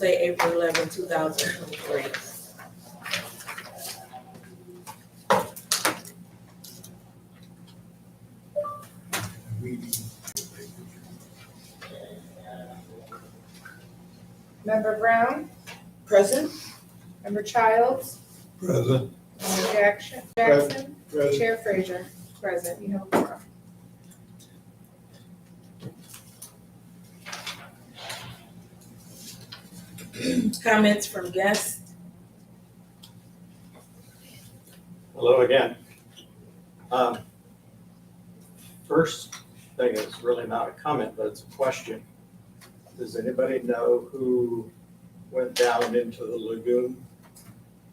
Say April 11, 2023. Member Brown, Present? Member Childs, Present. Member Jackson, Present. Chair Frazier, present. You have a quorum. Comments from guests? Hello again. First thing is really not a comment, but it's a question. Does anybody know who went down into the lagoon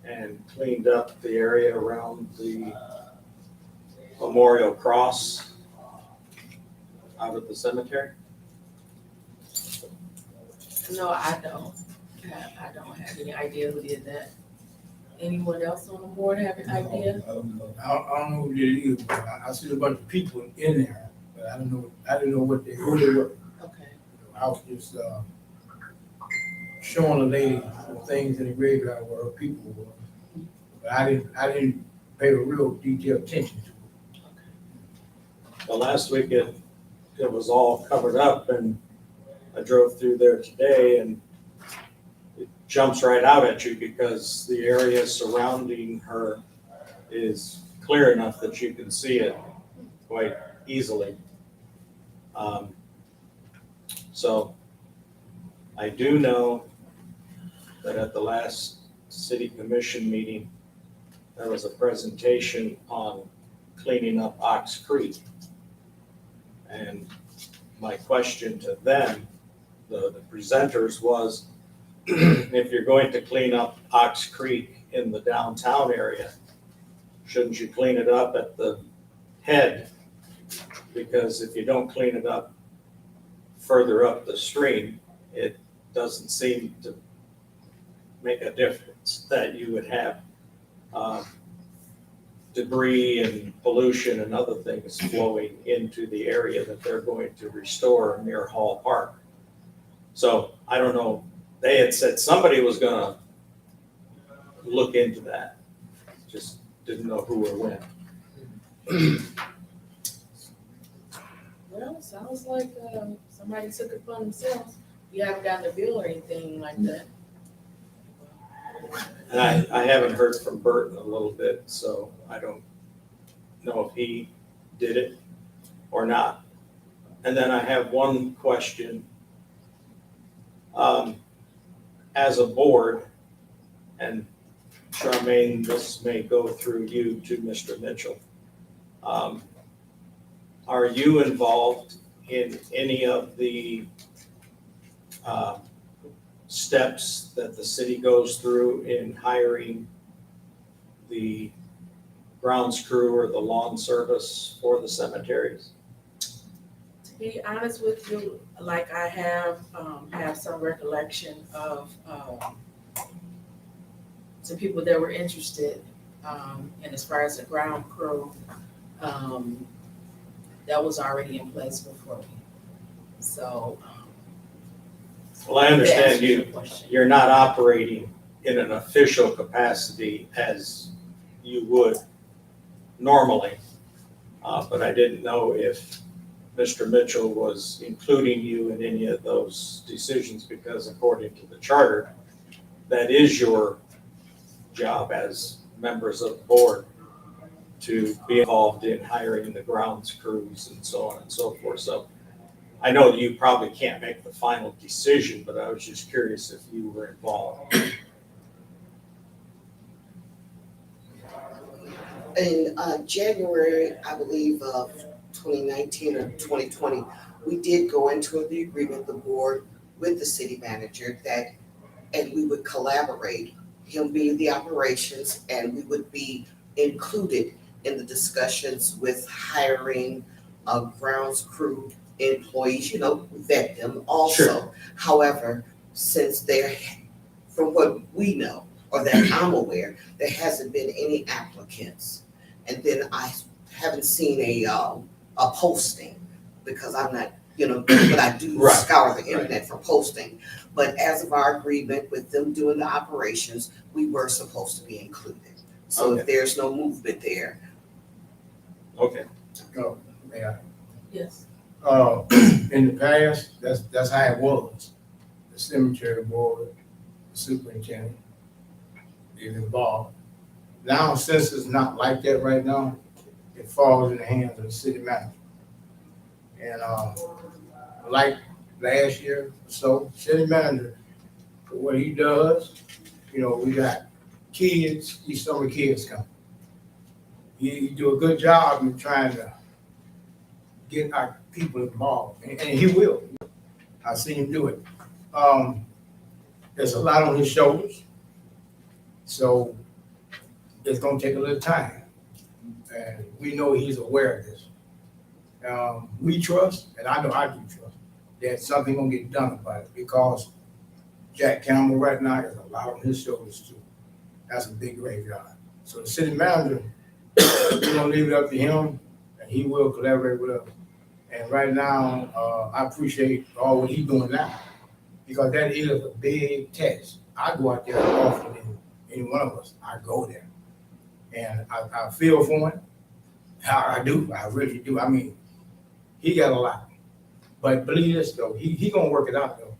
and cleaned up the area around the memorial cross out of the cemetery? No, I don't. I don't have any idea who did that. Anyone else on the board have an idea? I don't know who it is, but I see a bunch of people in there, but I didn't know who they were. Okay. I was just, showing the lady some things in the graveyard where her people were. But I didn't pay a real detailed attention to it. Well, last week it was all covered up, and I drove through there today, and it jumps right out at you because the area surrounding her is clear enough that you can see it quite easily. So I do know that at the last city commission meeting, there was a presentation on cleaning up Ox Creek. And my question to them, the presenters, was if you're going to clean up Ox Creek in the downtown area, shouldn't you clean it up at the head? Because if you don't clean it up further up the stream, it doesn't seem to make a difference that you would have debris and pollution and other things flowing into the area that they're going to restore near Hall Park. So I don't know, they had said somebody was gonna look into that, just didn't know who or when. Well, sounds like somebody took it upon themselves. You haven't gotten a bill or anything like that. And I haven't heard from Bert in a little bit, so I don't know if he did it or not. And then I have one question. As a board, and Charmaine, this may go through you to Mr. Mitchell. Are you involved in any of the steps that the city goes through in hiring the grounds crew or the lawn service for the cemeteries? To be honest with you, like I have some recollection of some people that were interested, and as far as the ground crew, that was already in place before me. So. Well, I understand Your question. you're not operating in an official capacity as you would normally. But I didn't know if Mr. Mitchell was including you in any of those decisions, because according to the charter, that is your job as members of the board to be involved in hiring the grounds crews and so on and so forth. So I know that you probably can't make the final decision, but I was just curious if you were involved. In January, I believe, of 2019 or 2020, we did go into the agreement, the board, with the city manager, that, and we would collaborate, him being the operations, and we would be included in the discussions with hiring a grounds crew employees, vet them also. Sure. However, since there, from what we know, or that I'm aware, there hasn't been any applicants. And then I haven't seen a posting, because I'm not but I do Right, scour the internet for posting. But as of our agreement with them doing the operations, we were supposed to be included. So if there's no movement there, Okay, No, yeah. Yes. In the past, that's how it was. The cemetery board, the superintendent is involved. Now, since it's not like that right now, it falls in the hands of the city manager. And, like last year or so, city manager, what he does, we got kids, these summer kids come. He do a good job in trying to get our people involved, and he will. I've seen him do it. There's a lot on his shoulders, so it's gonna take a little time. And we know he's aware of this. We trust, and I know I do trust, that something gonna get done about it, because Jack Campbell right now is a lot on his shoulders too. That's a big graveyard. So the city manager, we're gonna leave it up to him, and he will collaborate with us. And right now, I appreciate all what he's doing now, because that is a big test. I go out there often than any one of us. I go there, and I feel for him. I do. I really do. I mean, he got a lot, but believe this though, he gonna work it out though.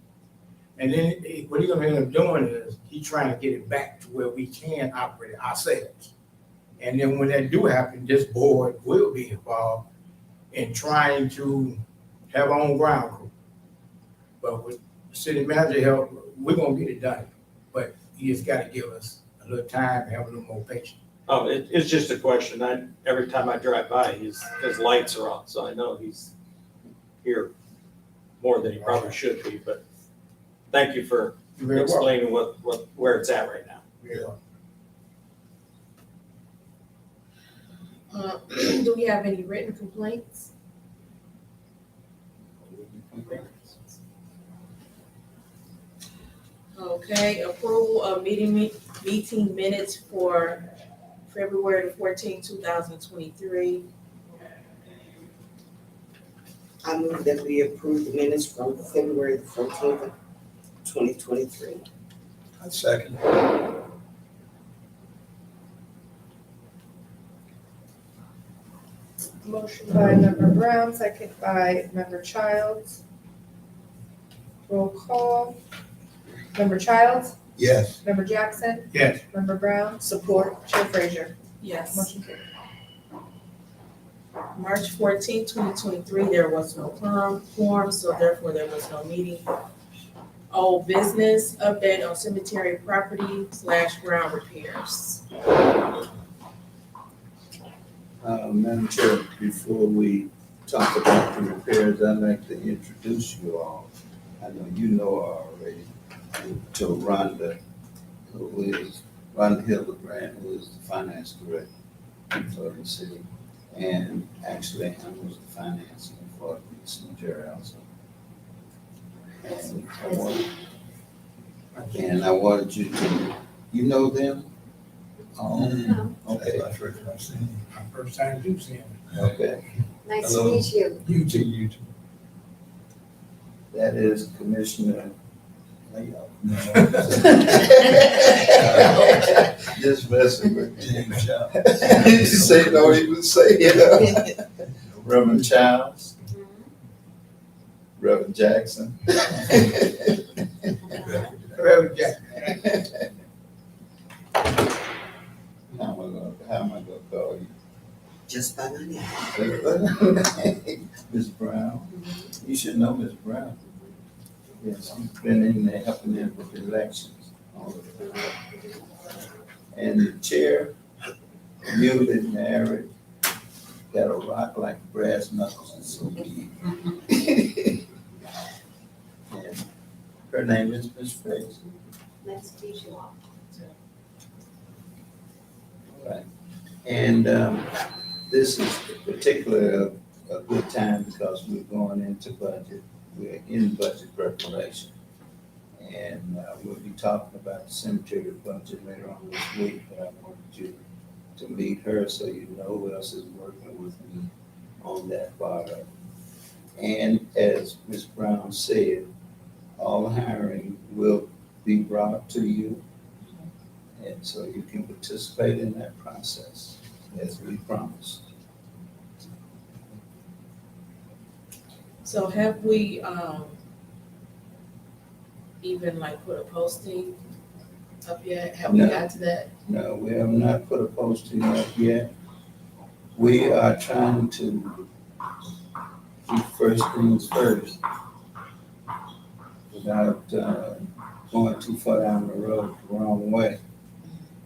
And then what he's gonna end up doing is he's trying to get it back to where we can operate it ourselves. And then when that do happen, this board will be involved in trying to have our own ground crew. But with city manager help, we're gonna get it done. But he just gotta give us a little time and have a little more patience. it's just a question. Every time I drive by, his lights are on, so I know he's here more than he probably should be, but thank you for You're very welcome. explaining where it's at right now. Yeah. Do we have any written complaints? Okay, approval of meeting minutes for February 14, 2023. I move that we approve the minutes from February 14th, 2023. I second. Motion by member Brown, second by member Childs. Roll call. Member Childs, Yes. member Jackson, Yes. member Brown, Support. Chair Frazier. Yes. Motion carried. March 14, 2023, there was no quorum, so therefore there was no meeting. Old business, update on cemetery property / ground repairs. Madam Chair, before we talk about the repairs, I'd like to introduce you all. I know you know her already, to Rhonda, Rhonda Hildebrand, who is the finance director for the city. And actually handles the financing for the cemetery also. And I wanted you to, you know them? Oh, okay, My first time to see him. okay. Nice Hello. to meet you. You too. That is Commissioner. Just messing with James Child. You say, don't even say it. Reverend Childs, Reverend Jackson. Reverend Jack. How am I gonna call you? Just by my name. Ms. Brown, you should know Ms. Brown. Yes, she's been in there helping them with the elections. And the chair, newly married, got a rock like brass knuckles and so big. And her name is Ms. Fraser. Nice to meet you all. Right. And this is particularly a good time because we're going into budget. We're in budget preparation. And we'll be talking about the cemetery budget later on this week, but I wanted you to meet her so you know who else is working with me on that part of it. And as Ms. Brown said, all hiring will be brought to you. And so you can participate in that process as we promised. So have we, even like put a posting up yet? Have we No. got to that? No, we have not put a posting up yet. We are trying to do first things first without going too far down the road the wrong way.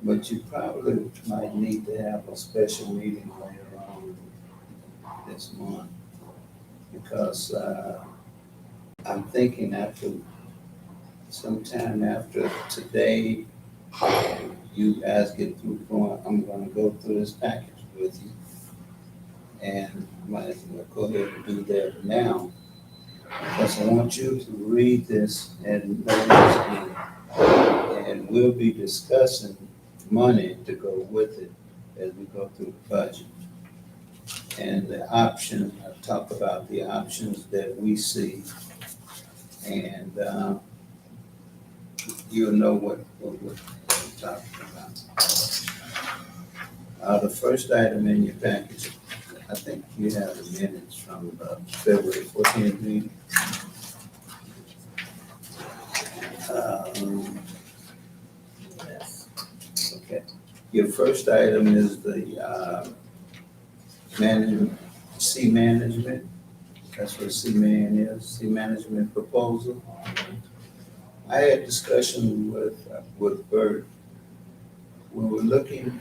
But you probably might need to have a special meeting later on this month. Because I'm thinking sometime after today, you guys get through going, I'm gonna go through this package with you. And I might as well go ahead and do that now. Because I want you to read this and understand. And we'll be discussing money to go with it as we go through the budget. And the option, I talk about the options that we see. And you'll know what we're talking about. The first item in your package, I think you have the minutes from the February 14th meeting. Yes. Okay. Your first item is the management, C management. That's what C-Man is, C management proposal. I had discussion with Bert. We're looking at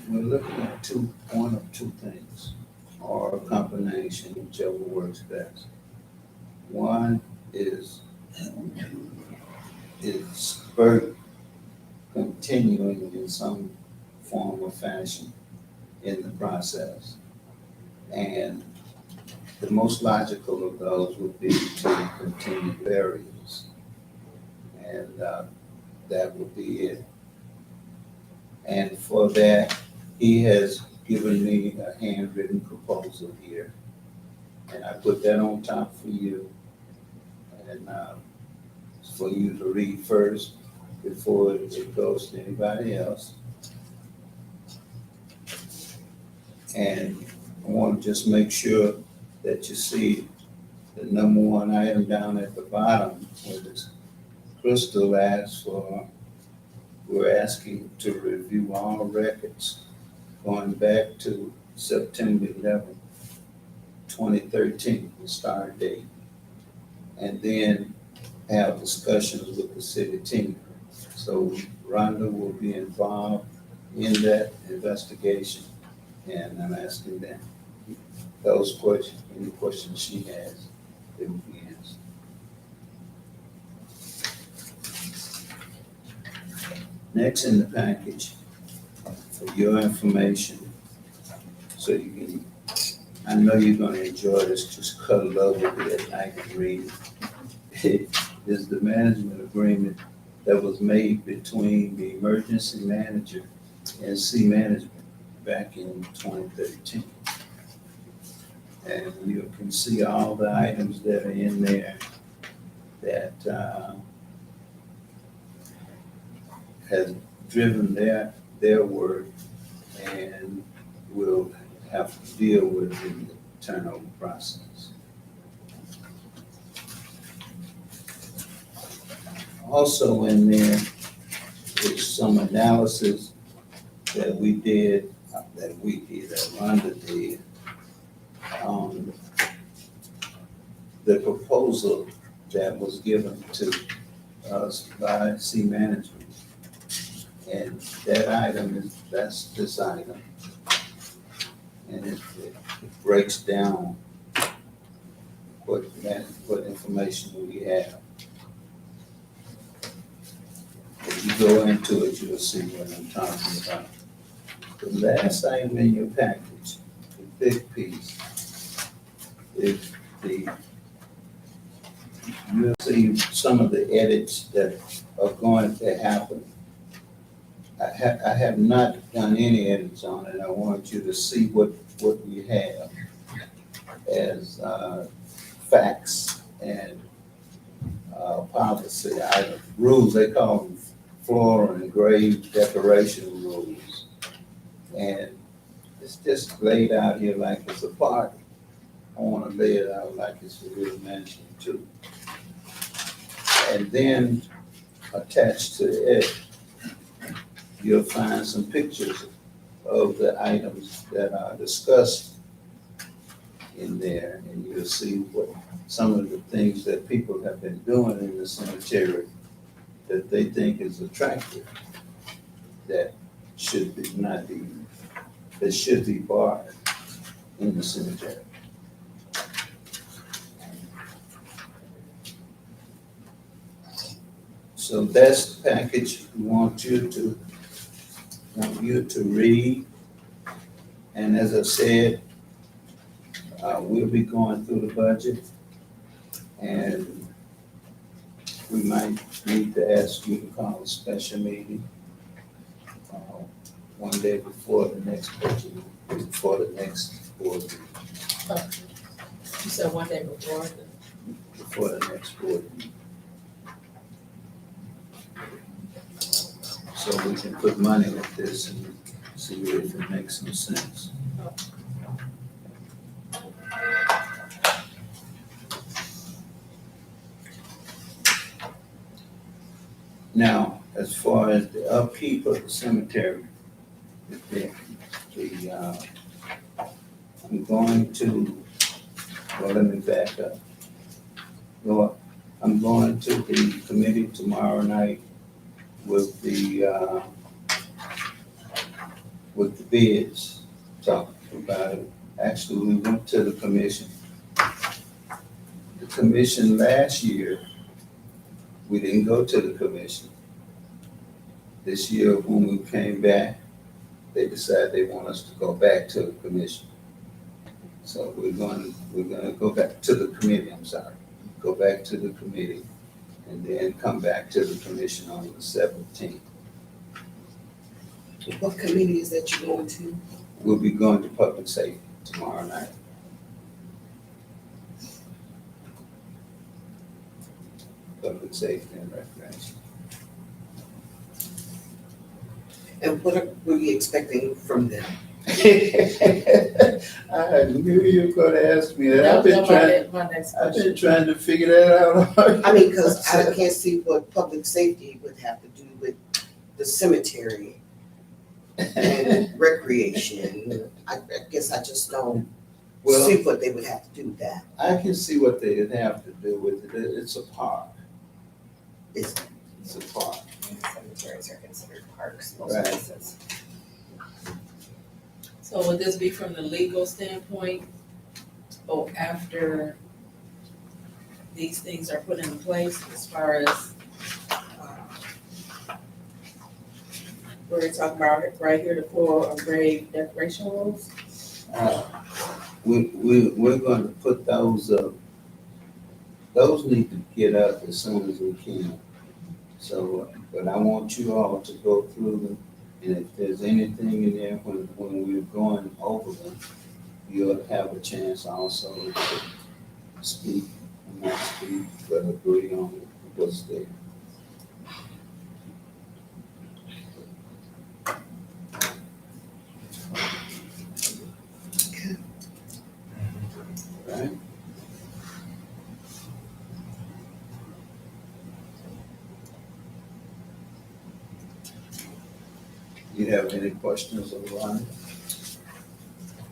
one of two things, or a combination, whichever works best. One is Bert continuing in some form or fashion in the process. And the most logical of those would be to continue burials. And that would be it. And for that, he has given me a handwritten proposal here. And I put that on top for you. And for you to read first before it goes to anybody else. And I want to just make sure that you see the number one item down at the bottom where this Crystal asks for, we're asking to review all records going back to September 11, 2013, the start date. And then have discussions with the city team. So Rhonda will be involved in that investigation. And I'm asking them those questions, any questions she has, they will be answered. Next in the package, for your information, so you can, I know you're gonna enjoy this, just cuddle up with it at night and read it. Is the management agreement that was made between the emergency manager and C management back in 2013. And you can see all the items that are in there that has driven their work and will have to deal with in the turnover process. Also in there is some analysis that that Rhonda did on the proposal that was given to us by C Management. And that item that's this item. And it breaks down what information we have. If you go into it, you'll see what I'm talking about. The last item in your package, the big piece, is you'll see some of the edits that are going to happen. I have not done any edits on it. I want you to see what we have as facts and policy items, rules, they call them floral and grave decoration rules. And it's just laid out here like it's a party. I wanna lay it out like it's a real mansion too. And then attached to it, you'll find some pictures of the items that are discussed in there, and you'll see what some of the things that people have been doing in the cemetery that they think is attractive, that should be not be, that should be barred in the cemetery. So that's the package we want you to read. And as I said, we'll be going through the budget, and we might need to ask you to call a special meeting one day before the next budget, before the next board meeting, You said one day before. before the next board meeting. So we can put money with this and see if it makes some sense. Now, as far as the upkeep of the cemetery, I'm going to, well, let me back up. Well, I'm going to the committee tomorrow night with the bids, talking about it. Actually, we went to the commission. The commission last year, we didn't go to the commission. This year, when we came back, they decided they want us to go back to the commission. So we're gonna go back to the committee, go back to the committee, and then come back to the commission on the 17th. What committee is that you're going to? We'll be going to public safety tomorrow night. Public safety and recreation. And what are we expecting from them? I knew you were gonna ask me that. I've been My next trying question. to figure that out. I mean, because I can't see what public safety would have to do with the cemetery and recreation. I guess I just don't Well, see what they would have to do with that. I can see what they'd have to do with it. It's a park. It's It's a park. Cemeteries are considered parks most Right. places. So would this be from the legal standpoint, or after these things are put in place as far as, we're talking about it right here, the floor of grave decoration rules? We're gonna put those up. Those need to get up as soon as we can. So, but I want you all to go through them, and if there's anything in there when we're going over them, you'll have a chance also to speak, not speak, but agree on what's there. Right? You have any questions of Ronnie?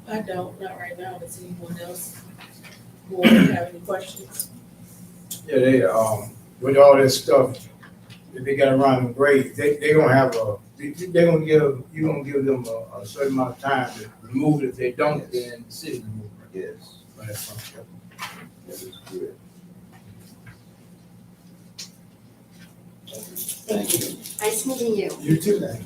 I don't, not right now. Does anyone else board have any questions? Yeah, they, with all this stuff that they got around the grave, they gonna have they're gonna give, you gonna give them a certain amount of time to remove it. If they don't, then the city remove it. Yes, Right, that's fine. that is good. Thank you. Nice meeting you. You too, then.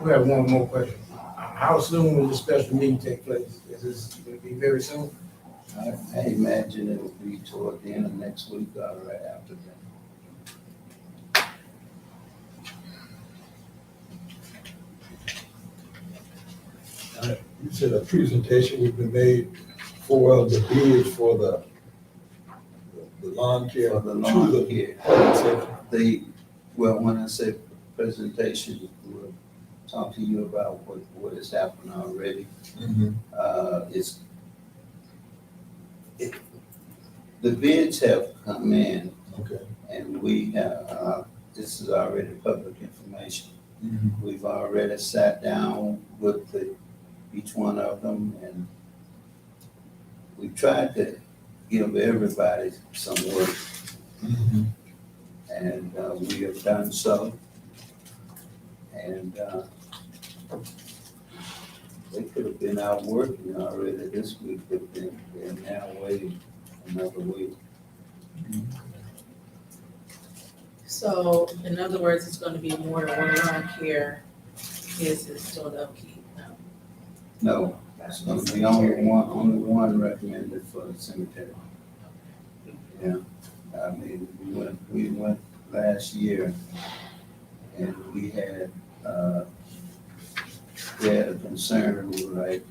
We have one more question. How soon will the special meeting take place? Is this gonna be very soon? I imagine it will be toward the end of next week or right after that. You said a presentation would be made for the bids for the lawn care. For the to lawn the care. public safety. Well, when I say presentation, we'll talk to you about what has happened already. The bids have come in Okay. and we have, this is already public information. We've already sat down with each one of them and we tried to give everybody some work and we have done so. And they could have been out working already this week, but they're now waiting another week. So in other words, it's gonna be more than one lawn care business doing upkeep now. No, it's gonna be only one recommended for the cemetery. Yeah, I mean, we went last year and we had a concern, like,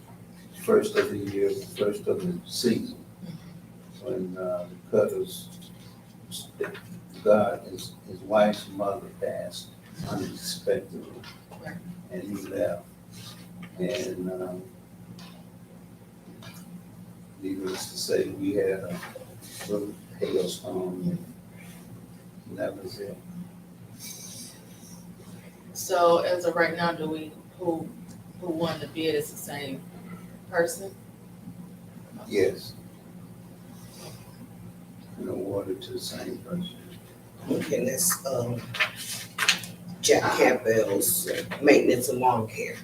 first of the year, first of the season, when the cutters, his wife's mother passed unexpectedly, and he left. And needless to say, we had a little hailstorm, and that was it. So as of right now, who won the bid is the same person? Yes. And awarded to the same person. Okay, that's, Jack Campbell's maintenance and lawn care.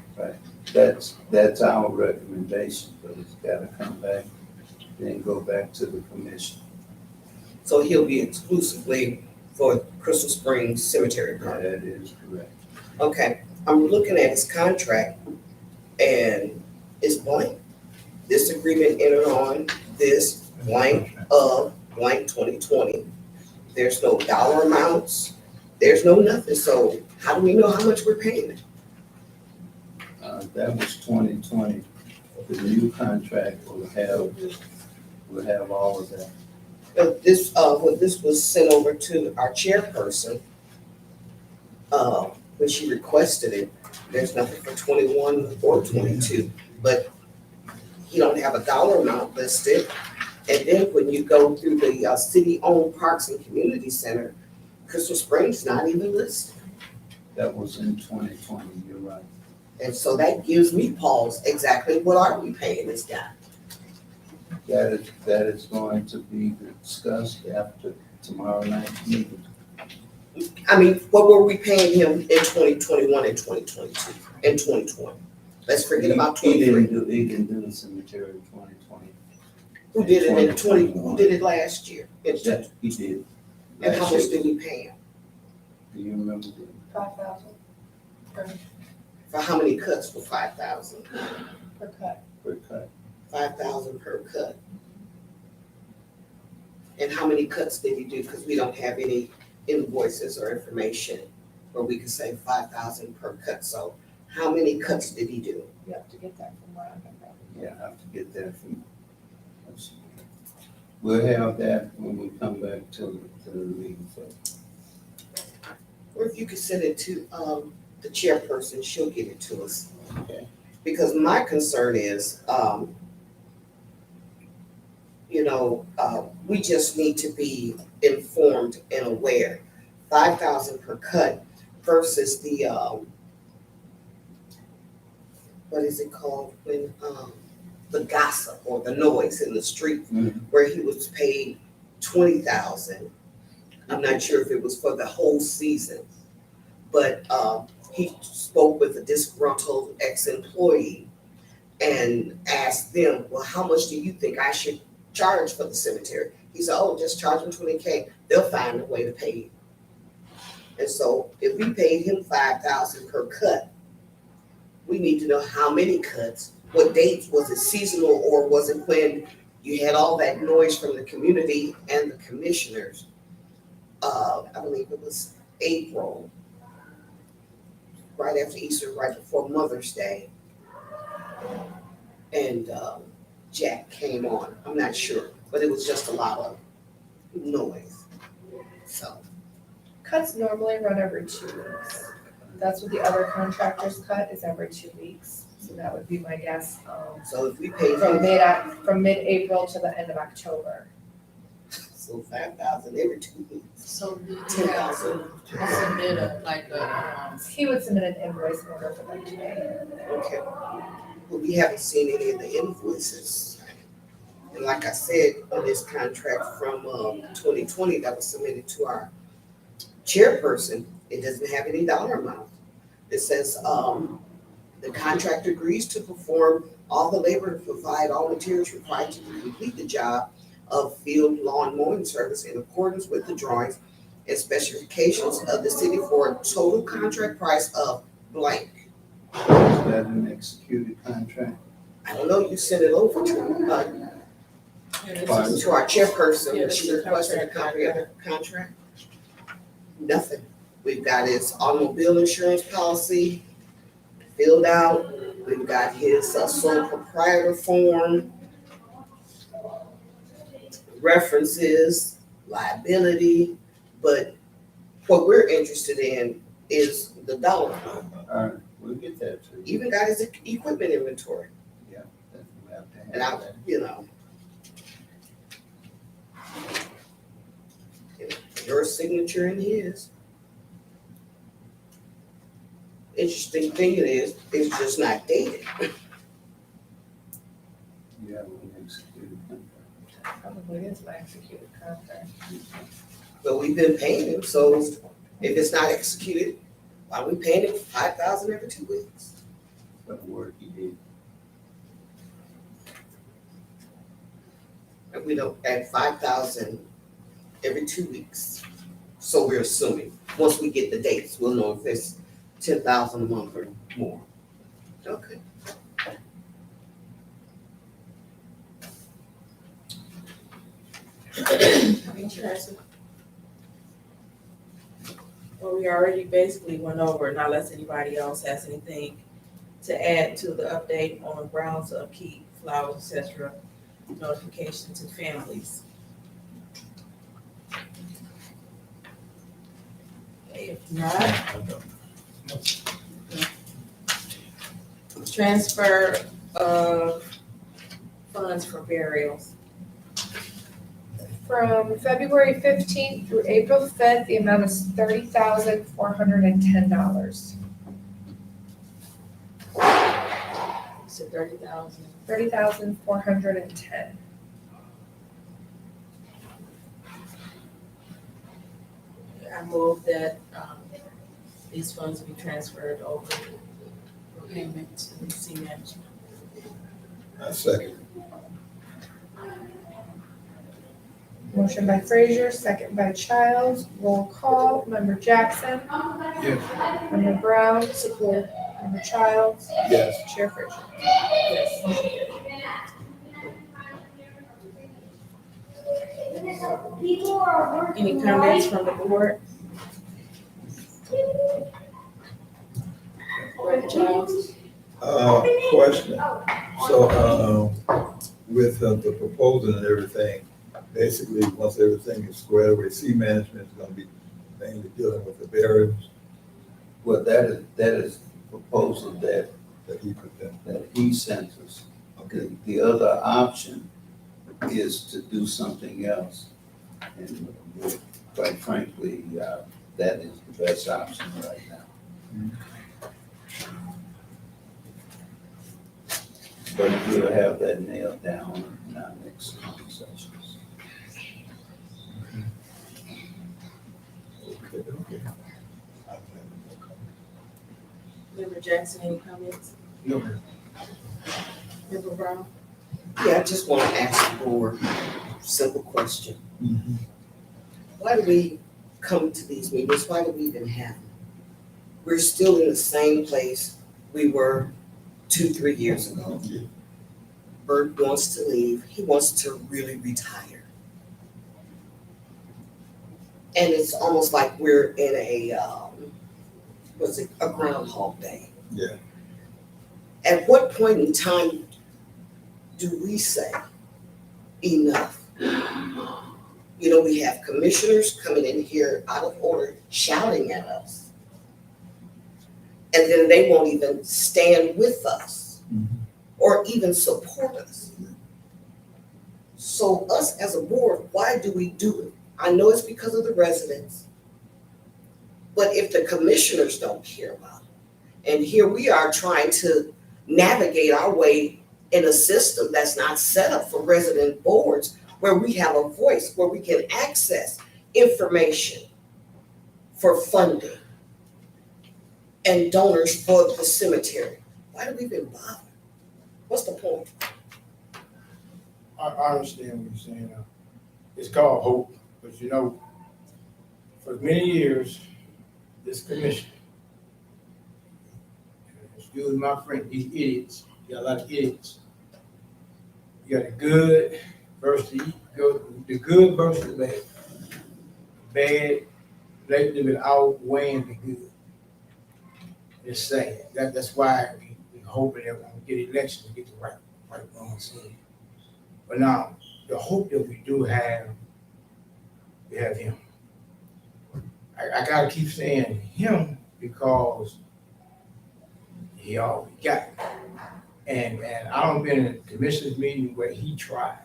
That's our recommendation, but it's gotta come back, then go back to the commission. So he'll be exclusively for Crystal Springs Cemetery Park. That is correct. Okay, I'm looking at his contract and it's blank. This agreement entered on this blank of blank 2020. There's no dollar amounts, there's no nothing, so how do we know how much we're paying? That was 2020. The new contract will have all of that. When this was sent over to our chairperson, when she requested it, there's nothing for 21 or 22, but you don't have a dollar amount listed. And then when you go through the city-owned parks and community center, Crystal Springs not even listed. That was in 2020, you're right. And so that gives me pause, exactly what are we paying this guy? That is going to be discussed after tomorrow night's meeting. I mean, what were we paying him in 2021 and 2022 and 2020? Let's forget about He 23. He didn't do the cemetery in 2020. Who did it in 20, who did it last year? Yeah, he did. And how Last much year. did we pay him? Do you remember? 5,000 For how many cuts for 5,000? per cut. Per cut. 5,000 per cut. And how many cuts did he do? Because we don't have any invoices or information where we can say 5,000 per cut. So how many cuts did he do? You have to get that from where I'm from. Yeah, I have to get that from. We'll have that when we come back to the meeting. Or if you could send it to the chairperson, she'll give it to us. Okay. Because my concern is, we just need to be informed and aware. 5,000 per cut versus the, what is it called, when, the gossip or the noise in the street, where he was paid 20,000. I'm not sure if it was for the whole season, but he spoke with a disgruntled ex-employee and asked them, well, how much do you think I should charge for the cemetery? He said, oh, just charge them $20K. They'll find a way to pay you. And so if we paid him 5,000 per cut, we need to know how many cuts, what dates, was it seasonal or was it when you had all that noise from the community and the commissioners. I believe it was April, right after Easter, right before Mother's Day. And Jack came on, I'm not sure, but it was just a lot of noise, so. Cuts normally run every 2 weeks. That's what the other contractors cut, is every 2 weeks. So that would be my guess, So if we pay from him, mid-April to the end of October. so 5,000 every 2 weeks, So we 10,000. submit a He would submit an invoice in order for them to pay. Okay. But we haven't seen any of the invoices. And like I said, on this contract from 2020 that was submitted to our chairperson, it doesn't have any dollar amount. It says, the contractor agrees to perform all the labor and provide all materials required to complete the job of field lawn mowing service in accordance with the drawings and specifications of the city for a total contract price of blank. Is that an executed contract? I don't know, you sent it over to our chairperson, Yeah, when this she is a requested a contract copy of the contract. Nothing. We've got his automobile insurance policy filled out. We've got his sole proprietor form, references, liability, but what we're interested in is the dollar amount. All right, we'll get that to you. Even got his equipment inventory, We'll have to have and I, that. Your signature and his. Interesting thing it is, it's just not dated. You have an executed contract. Probably is my executed contract. But we've been paying him, so if it's not executed, why are we paying him 5,000 every 2 weeks? For the work he did. And we don't add 5,000 every 2 weeks. So we're assuming, once we get the dates, we'll know if it's 10,000 a month or more. Okay. Interesting. Well, we already basically went over, it, not unless anybody else has anything to add to the update on grounds upkeep, flowers, et cetera, notification to families. Okay, if not, transfer of funds for burials. From February 15th through April 5th, the amount is $30,410. So 30,000. $30,410. I move that these funds be transferred over for payment to the sea management. I second. Motion by Frazier, second by Childs. Roll call. Member Jackson. Yes. Member Brown. Support. Member Childs. Yes. Chair Frazier. Yes. Motion carried. Any comments from the board? Reverend Childs? Question. So, with the proposal and everything, basically, once everything is squared away, sea management is gonna be mainly dealing with the barriers Well, that is proposal that that he put in. he sent us. Okay. The other option is to do something else. And quite frankly, that is the best option right now. But we'll have that nailed down in our next conversations. Okay. Member Jackson, any comments? No, ma'am. Member Brown? Yeah, I just want to ask the board a simple question. Mhm. Why do we come to these meetings? Why do we even have them? We're still in the same place we were 2-3 years ago. Bert wants to leave. He wants to really retire. And it's almost like we're in a, a Groundhog Day. Yeah. At what point in time do we say enough? You know, we have commissioners coming in here out of order, shouting at us. And then they won't even stand with us or even support us. So us as a board, why do we do it? I know it's because of the residents. But if the commissioners don't care about it, and here we are trying to navigate our way in a system that's not set up for resident boards, where we have a voice, where we can access information for funding and donors for the cemetery. Why do we even bother? What's the point? I understand what you're saying. It's called hope, but you know, for many years, this commission, excuse my friend, these idiots, you got a lot of idiots. You got the good versus the good versus the bad. Bad lately been outweighing the good. It's sad. That's why we're hoping that when we get elections, we get the right wrong side. But now, the hope that we do have, we have him. I gotta keep saying him because he all we got. And I don't been in a commissioners meeting where he tries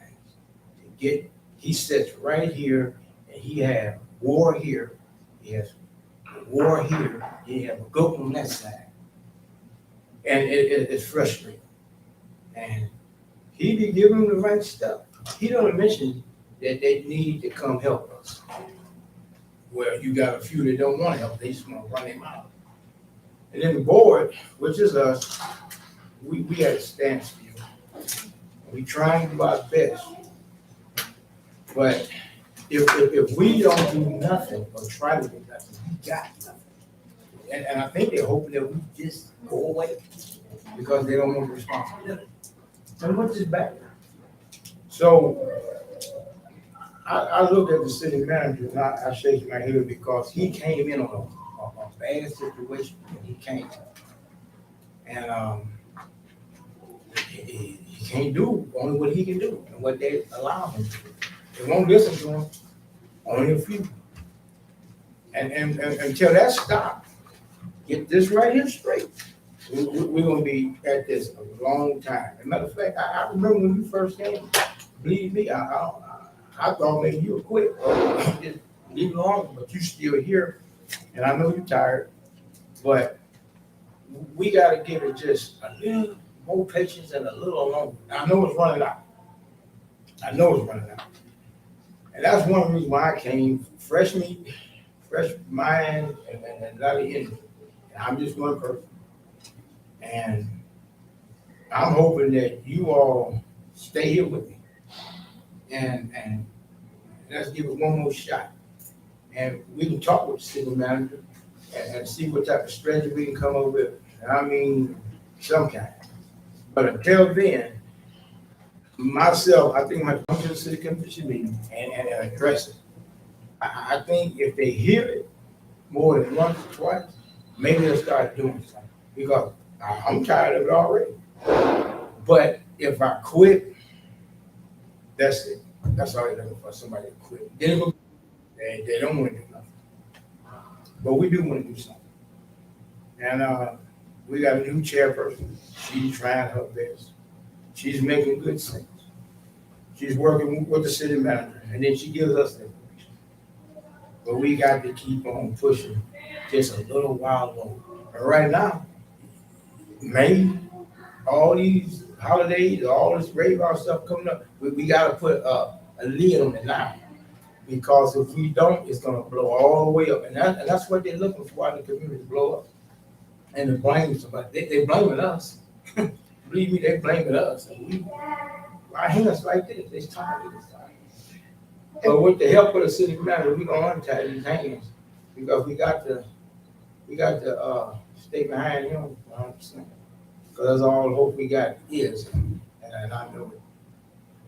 to get, he sits right here and he has war here, he has war here, he has a good one on that side. And it's frustrating. And he be giving them the right stuff. He don't mention that they need to come help us. Well, you got a few that don't want to help, they just want to run him out. And then the board, which is us, we at a standstill. We trying to do our best. But if we don't do nothing or try to do nothing, we got nothing. And I think they're hoping that we just go away because they don't want the responsibility. So what's this back? So I look at the city manager and I shake my head because he came in on a bad situation when he came. And he can't do only what he can do and what they allow him to do. They won't listen to him, only a few. And until that stops, get this right here straight, we're gonna be at this a long time. As a matter of fact, I remember when you first came, believe me, I thought maybe you would quit or just leave it alone, but you still here. And I know you're tired, but we gotta give it just a little more patience and a little longer. I know it's running out. And that's one reason why I came, fresh meat, fresh mind, and a lot of energy. And I'm just one person. And I'm hoping that you all stay here with me. And let's give it one more shot. And we can talk with the city manager and see what type of strategy we can come up with. I mean, some kind. But until then, myself, I think I'm going to come to the city commission meeting and address it. I think if they hear it more than once or twice, maybe they'll start doing something. Because I'm tired of it already. But if I quit, that's it. That's all they're looking for, somebody to quit. They don't want to do nothing. But we do want to do something. And we got a new chairperson. She's trying her best. She's making good sense. She's working with the city manager, and then she gives us the information. But we got to keep on pushing just a little while longer. But right now, May, all these holidays, all this rave out stuff coming up, we got to put a lid on it now. Because if we don't, it's going to blow all the way up. And that's what they're looking for, why the community blow up. And they blame somebody. They blaming us. Believe me, they blaming us. And our hands like this. It's tired of this time. But with the help of the city manager, we're going to untie these hands. Because we got to stay behind him 100%. Because that's all the hope we got is. And I know it.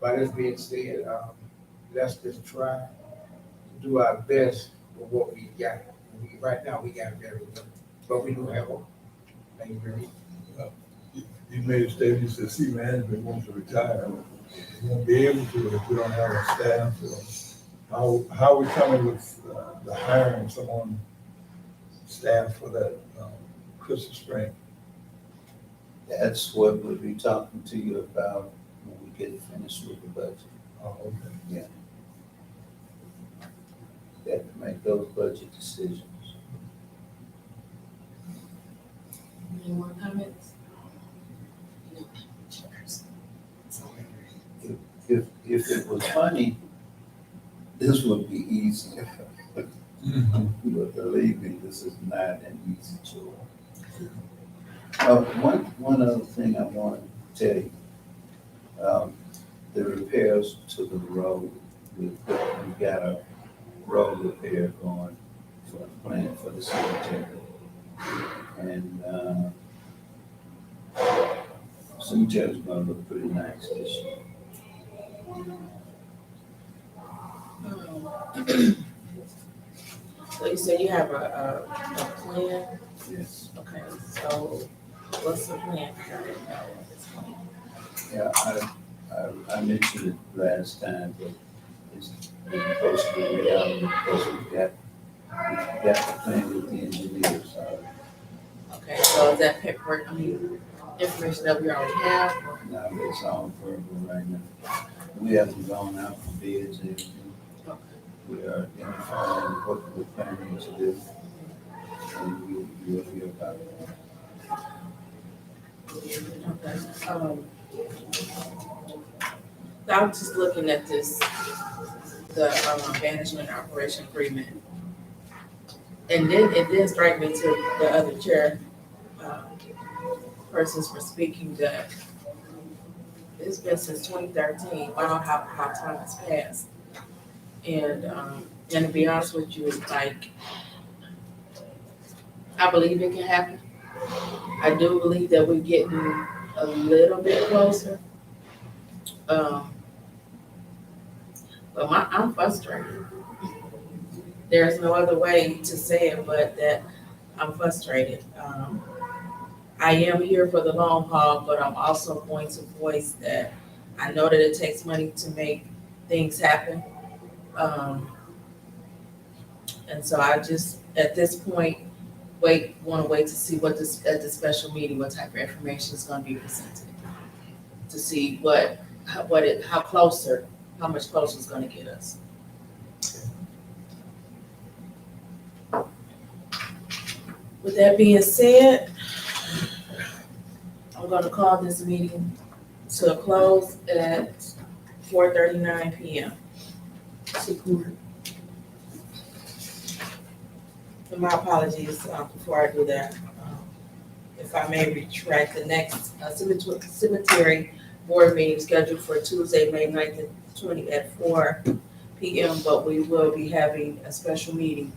by this being said, let's just try to do our best with what we got. Right now, we got very little, but we do have one. Thank you very much. You made a statement, you said city management wants to retire. We won't be able to if we don't have a staff. So how are we coming with the hiring of someone, staff for that Christmas spring? That's what we'll be talking to you about when we get finished with the budget. Oh, okay. We have to make those budget decisions. Any more comments? If it was money, this would be easier. But believe me, this is not an easy chore. One other thing I want to tell you, the repairs to the road, we've got a road repair going for the plan for the cemetery. And, cemetery's gonna look pretty nice this year. So you said you have a plan? Yes. Okay, so what's the plan? I didn't know at this point. Yeah, I mentioned it last time, but it's supposed to be reality, because we got the plan with the engineers. Okay, so is that paperwork, information that we already have? Or- Now it's all verbal right now. We haven't gone out for bids or anything. Okay. We are identifying what we're planning to do. And you'll hear about it. Okay. I was just looking at this, the management operation agreement. And then it did strike me to the other chair, persons were speaking that it's been since 2013. Wow, how time has passed. And to be honest with you, it's like, I believe it can happen. I do believe that we're getting a little bit closer. But I'm frustrated. There's no other way to say it but that I'm frustrated. I am here for the long haul, but I'm also going to voice that I know that it takes money to make things happen. And so I just, at this point, want to wait to see what this, at the special meeting, what type of information is going to be presented. To see how much closer it's going to get us. With that being said, I'm going to call this meeting to a close at 4:39 p.m. And my apologies before I do that. If I may retract, the next cemetery board meeting scheduled for Tuesday, May 9th at 4 p.m., but we will be having a special meeting,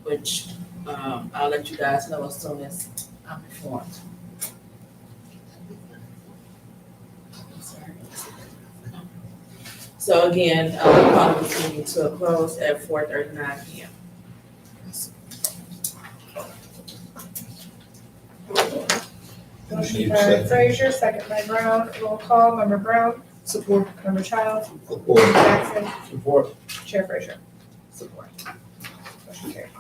which I'll let you guys know as soon as I'm informed. So again, we're calling this meeting to a close at 4:39 p.m. Motion by Frazier, second by Brown, roll call, member Brown. Support. Member Childs. Support. Jackson. Support. Chair Frazier. Support. Motion carried.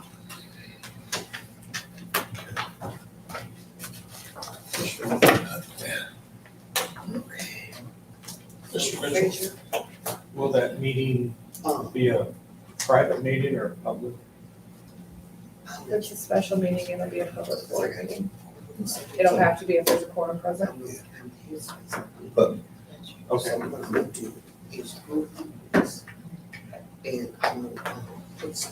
Mr. Mitchell, will that meeting be a private meeting or public? It's a special meeting, it'll be a public board meeting. It'll have to be if there's a quorum present. But Okay. So what I'm gonna do is group this, and I'm gonna put some